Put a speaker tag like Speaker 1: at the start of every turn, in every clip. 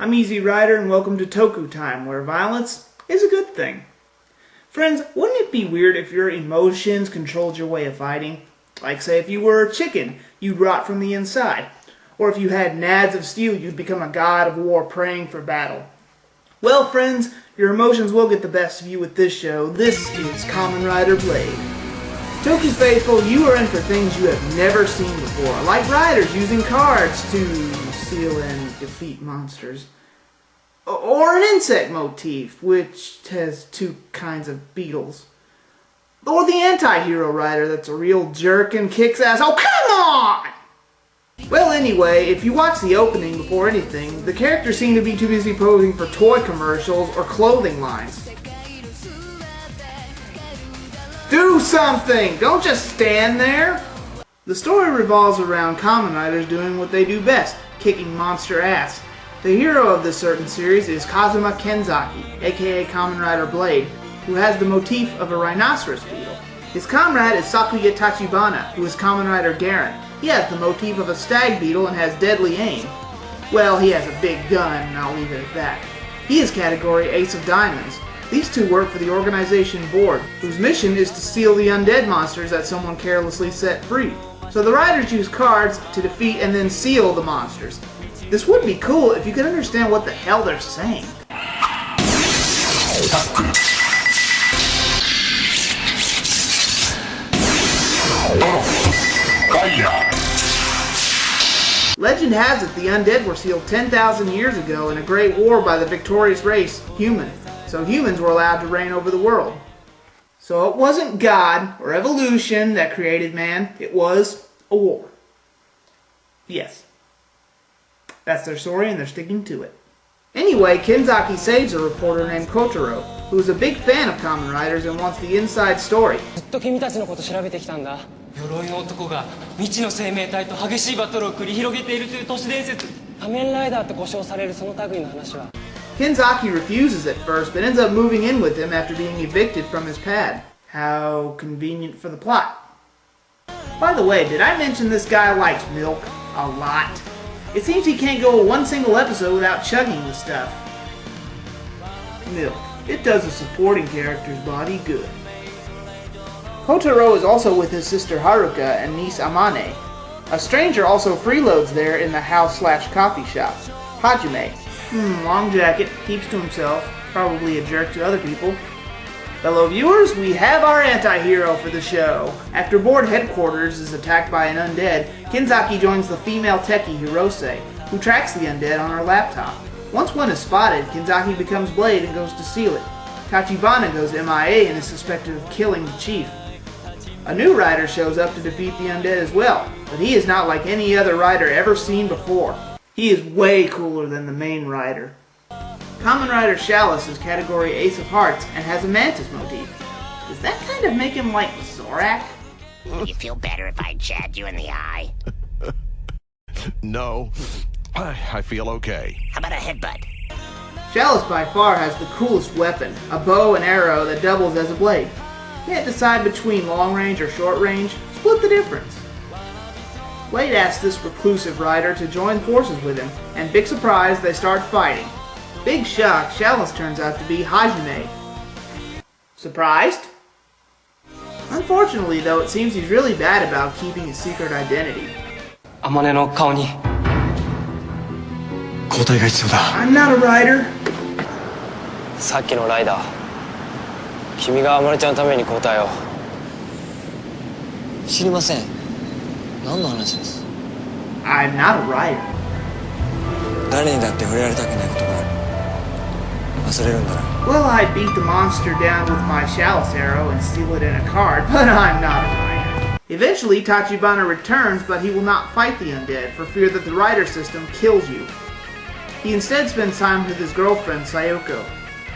Speaker 1: I'm Easy Rider and welcome to Toku Time, where violence is a good thing. Friends, wouldn't it be weird if your emotions controlled your way of fighting? Like, say, if you were a chicken, you'd rot from the inside. Or if you had nads of steel, you'd become a god of war praying for battle. Well, friends, your emotions will get the best of you with this show. This is Kamen Rider Blade. Toku faithful, you are in for things you have never seen before, like riders using cards to seal and defeat monsters. Or an insect motif, which has two kinds of beetles. Or the anti-hero rider that's a real jerk and kicks ass. Oh, come on! Well, anyway, if you watch the opening before anything, the characters seem to be too busy posing for toy commercials or clothing lines. Do something! Don't just stand there! The story revolves around Kamen Riders doing what they do best, kicking monster ass. The hero of this certain series is Kazuma Kenzaki, aka Kamen Rider Blade, who has the motif of a rhinoceros beetle. His comrade is Sakuya Tachibana, who is Kamen Rider Garen. He has the motif of a stag beetle and has deadly aim. Well, he has a big gun, and I'll leave it at that. He is category Ace of Diamonds. These two work for the organization Board, whose mission is to seal the undead monsters that someone carelessly set free. So the riders use cards to defeat and then seal the monsters. This would be cool if you could understand what the hell they're saying. Legend has it the undead were sealed 10,000 years ago in a great war by the victorious race, human. So humans were allowed to reign over the world. So it wasn't God or evolution that created man, it was a war. Yes. That's their story and they're sticking to it. Anyway, Kenzaki saves a reporter named Kotaro, who is a big fan of Kamen Riders and wants the inside story.
Speaker 2: 鎧の男が未知の生命体と激しいバトルを繰り広げているという都市伝説。仮面ライダーと呼称されるその類の話は。
Speaker 1: Kenzaki refuses at first, but ends up moving in with him after being evicted from his pad. How convenient for the plot. By the way, did I mention this guy likes milk a lot? It seems he can't go one single episode without chugging the stuff. Milk. It does a supporting character's body good. Kotaro is also with his sister Haruka and niece Amane. A stranger also freeloads there in the house/coffee shop. Hajime. Long jacket, keeps to himself, probably a jerk to other people. Fellow viewers, we have our anti-hero for the show. After Board headquarters is attacked by an undead, Kenzaki joins the female techie Hirose, who tracks the undead on her laptop. Once one is spotted, Kenzaki becomes Blade and goes to seal it. Tachibana goes MIA and is suspected of killing the chief. A new rider shows up to defeat the undead as well, but he is not like any other rider ever seen before. He is way cooler than the main rider. Kamen Rider Chalice is category Ace of Hearts and has a mantis motif. Does that kind of make him like Zorak?
Speaker 3: Would you feel better if I jabbed you in the eye?
Speaker 4: No, I feel okay.
Speaker 3: How about a headbutt?
Speaker 1: Chalice by far has the coolest weapon, a bow and arrow that doubles as a blade. Can't decide between long range or short range? Split the difference. Blade asks this reclusive rider to join forces with him, and big surprise, they start fighting. Big shock, Chalice turns out to be Hajime. Surprised? Unfortunately though, it seems he's really bad about keeping his secret identity. I'm not a rider.
Speaker 2: さっきのライダー。君がアマネちゃんのために交代を。知りません。何の話です？
Speaker 1: I'm not a rider.
Speaker 2: 誰にだって触れられたくないことがある。忘れるんだな。
Speaker 1: Well, I beat the monster down with my Chalice arrow and seal it in a card, but I'm not a rider. Eventually, Tachibana returns, but he will not fight the undead for fear that the rider system kills you. He instead spends time with his girlfriend, Sayoko.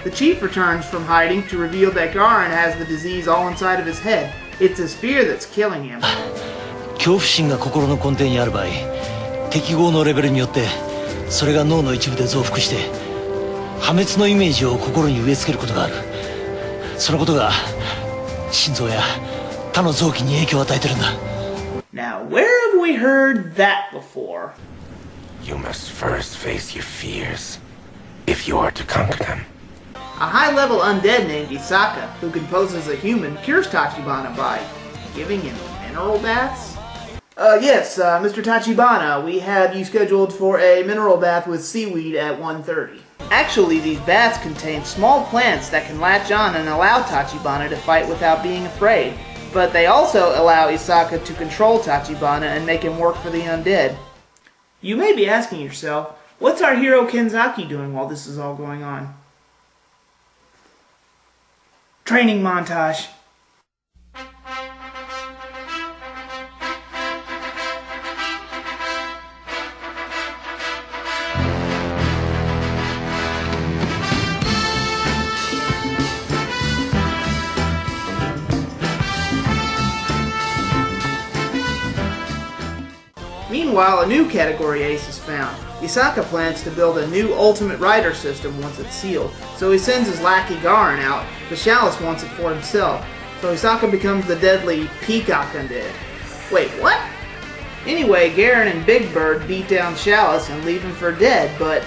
Speaker 1: The chief returns from hiding to reveal that Garen has the disease all inside of his head. It's his fear that's killing him.
Speaker 5: 恐怖心が心の根底にある場合、適合のレベルによってそれが脳の一部で増幅して破滅のイメージを心に植え付けることがある。そのことが心臓や他の臓器に影響を与えてるんだ。
Speaker 1: Now, where have we heard that before?
Speaker 6: You must first face your fears. if you are to conquer them.
Speaker 1: A high-level undead named Isaka, who can pose as a human, cures Tachibana by giving him mineral baths? Yes, Mr. Tachibana, we have you scheduled for a mineral bath with seaweed at 1:30. Actually, these baths contain small plants that can latch on and allow Tachibana to fight without being afraid. But they also allow Isaka to control Tachibana and make him work for the undead. You may be asking yourself, what's our hero Kenzaki doing while this is all going on? Training montage. Meanwhile, a new category ace is found. Isaka plans to build a new Ultimate Rider system once it's sealed, so he sends his lackey Garen out, but Chalice wants it for himself, so Isaka becomes the deadly Peacock Undead. Wait, what? Anyway, Garen and Big Bird beat down Chalice and leave him for dead, but...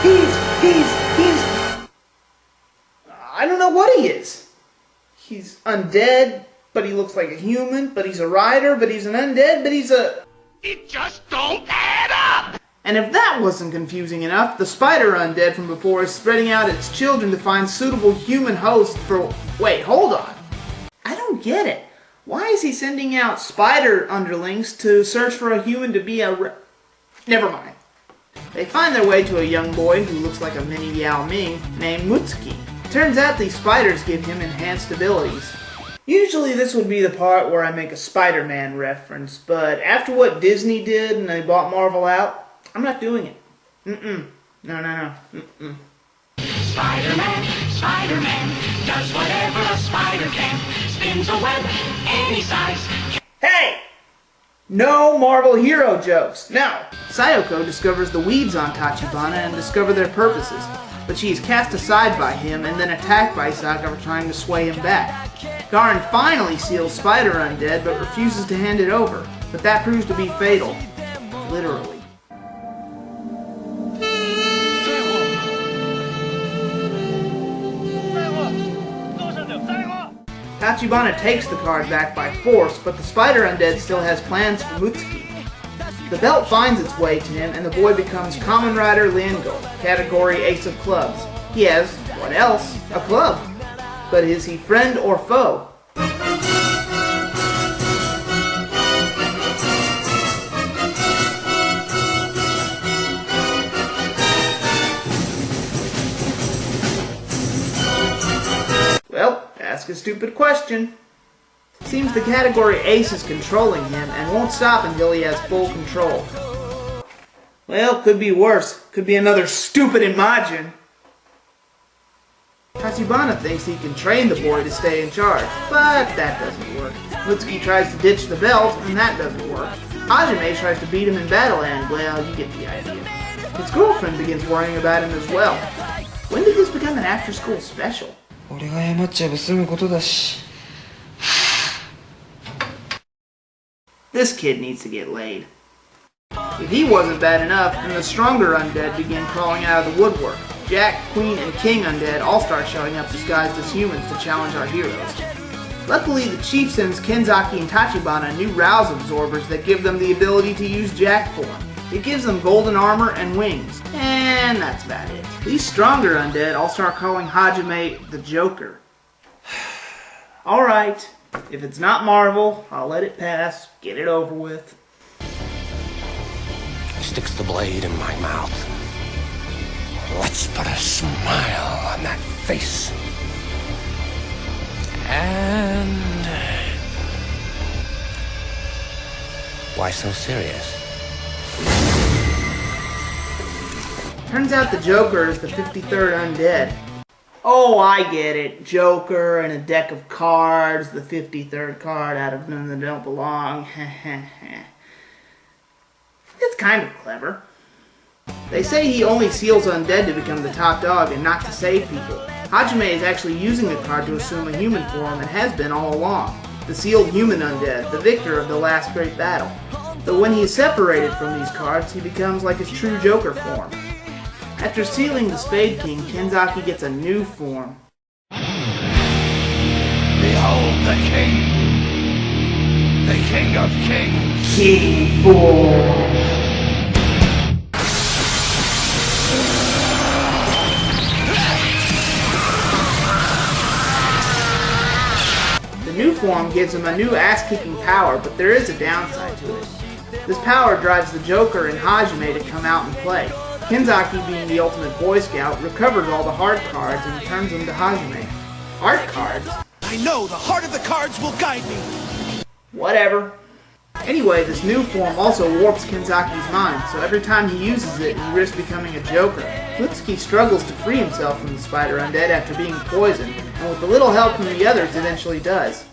Speaker 1: He's... I don't know what he is. He's undead, but he looks like a human, but he's a rider, but he's an undead, but he's a...
Speaker 6: It just don't add up!
Speaker 1: And if that wasn't confusing enough, the spider undead from before is spreading out its children to find suitable human hosts for... Wait, hold on. I don't get it. Why is he sending out spider underlings to search for a human to be a... Never mind. They find their way to a young boy who looks like a mini Yao Ming named Mutsuki. Turns out these spiders give him enhanced abilities. Usually this would be the part where I make a Spider-Man reference, but after what Disney did and they bought Marvel out, I'm not doing it. No.
Speaker 6: Spider-Man does whatever a spider can. Spins a web any size.
Speaker 1: Hey! No Marvel hero jokes. Now, Sayoko discovers the weeds on Tachibana and discover their purposes, but she is cast aside by him and then attacked by Isaka for trying to sway him back. Garen finally seals Spider Undead but refuses to hand it over, but that proves to be fatal. Literally. Tachibana takes the card back by force, but the Spider Undead still has plans for Mutsuki. The belt finds its way to him and the boy becomes Kamen Rider Blade, category Ace of Clubs. He has, what else? A club. But is he friend or foe? Well, ask a stupid question. Seems the category Ace is controlling him and won't stop until he has full control. Well, could be worse. Could be another stupid Imagine. Tachibana thinks he can train the boy to stay in charge, but that doesn't work. Mutsuki tries to ditch the belt, and that doesn't work. Hajime tries to beat him in battle, and, well, you get the idea. His girlfriend begins worrying about him as well. When did this become an after-school special? This kid needs to get laid. If he wasn't bad enough, then the stronger undead begin crawling out of the woodwork. Jack, Queen, and King undead all start showing up disguised as humans to challenge our heroes. Luckily, the chief sends Kenzaki and Tachibana new rouse absorbers that give them the ability to use Jack form. It gives them golden armor and wings, and that's about it. These stronger undead all start calling Hajime the Joker. Alright, if it's not Marvel, I'll let it pass, get it over with.
Speaker 6: Sticks the blade in my mouth. Let's put a smile on that face. And... why so serious?
Speaker 1: Turns out the Joker is the 53rd undead. Oh, I get it. Joker and a deck of cards, the 53rd card out of none that don't belong. It's kind of clever. They say he only seals undead to become the top dog and not to save people. Hajime is actually using the card to assume a human form and has been all along. The sealed human undead, the victor of the last great battle. But when he is separated from these cards, he becomes like his true Joker form. After sealing the Spade King, Kenzaki gets a new form.
Speaker 4: Behold the king! The king of kings!
Speaker 1: King form! The new form gives him a new ass-kicking power, but there is a downside to it. This power drives the Joker and Hajime to come out and play. Kenzaki, being the ultimate Boy Scout, recovers all the heart cards and returns them to Hajime. Heart cards?
Speaker 7: I know the heart of the cards will guide me.
Speaker 1: Whatever. Anyway, this new form also warps Kenzaki's mind, so every time he uses it, he risks becoming a Joker. Mitsuki struggles to free himself from the Spider Undead after being poisoned, and with a little help from the others, eventually does.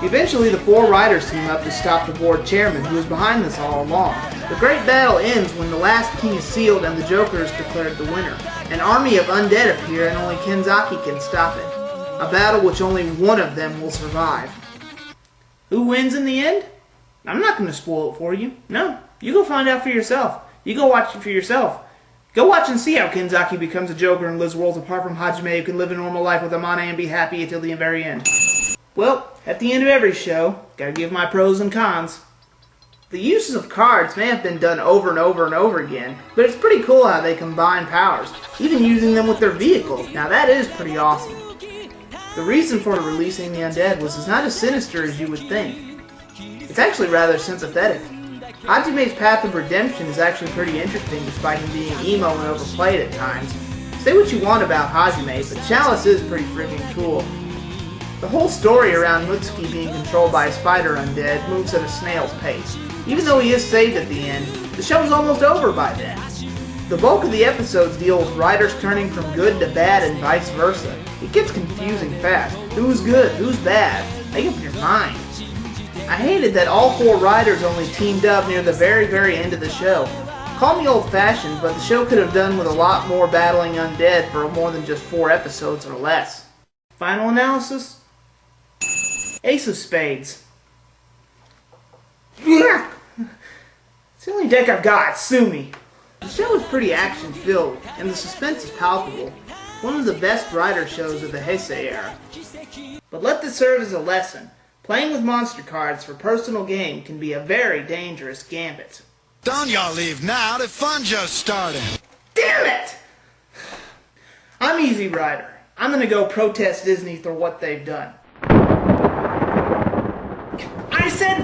Speaker 1: Eventually, the four riders team up to stop the board chairman, who is behind this all along. The great battle ends when the last king is sealed and the Joker is declared the winner. An army of undead appear and only Kenzaki can stop it. A battle which only one of them will survive. Who wins in the end? I'm not going to spoil it for you. No, you go find out for yourself. You go watch it for yourself. Go watch and see how Kenzaki becomes a Joker and lives worlds apart from Hajime, who can live a normal life with Amane and be happy until the very end. Well, at the end of every show, gotta give my pros and cons. The uses of cards may have been done over and over and over again, but it's pretty cool how they combine powers, even using them with their vehicles. Now that is pretty awesome. The reason for releasing the undead was it's not as sinister as you would think. It's actually rather sympathetic. Hajime's path of redemption is actually pretty interesting despite him being emo and overplayed at times. Say what you want about Hajime, but Chalice is pretty freaking cool. The whole story around Mitsuki being controlled by a spider undead moves at a snail's pace. Even though he is saved at the end, the show is almost over by then. The bulk of the episodes deal with riders turning from good to bad and vice versa. It gets confusing fast. Who's good? Who's bad? Make up your mind. I hated that all four riders only teamed up near the very end of the show. Call me old-fashioned, but the show could have done with a lot more battling undead for more than just 4 episodes or less. Final analysis? Ace of Spades. It's the only deck I've got. Sue me. The show is pretty action-filled, and the suspense is palpable. One of the best rider shows of the Heisei era. But let this serve as a lesson. Playing with monster cards for personal gain can be a very dangerous gambit.
Speaker 7: Don't y'all leave now, the fun just started.
Speaker 1: Damn it! I'm Easy Rider. I'm gonna go protest Disney for what they've done. I said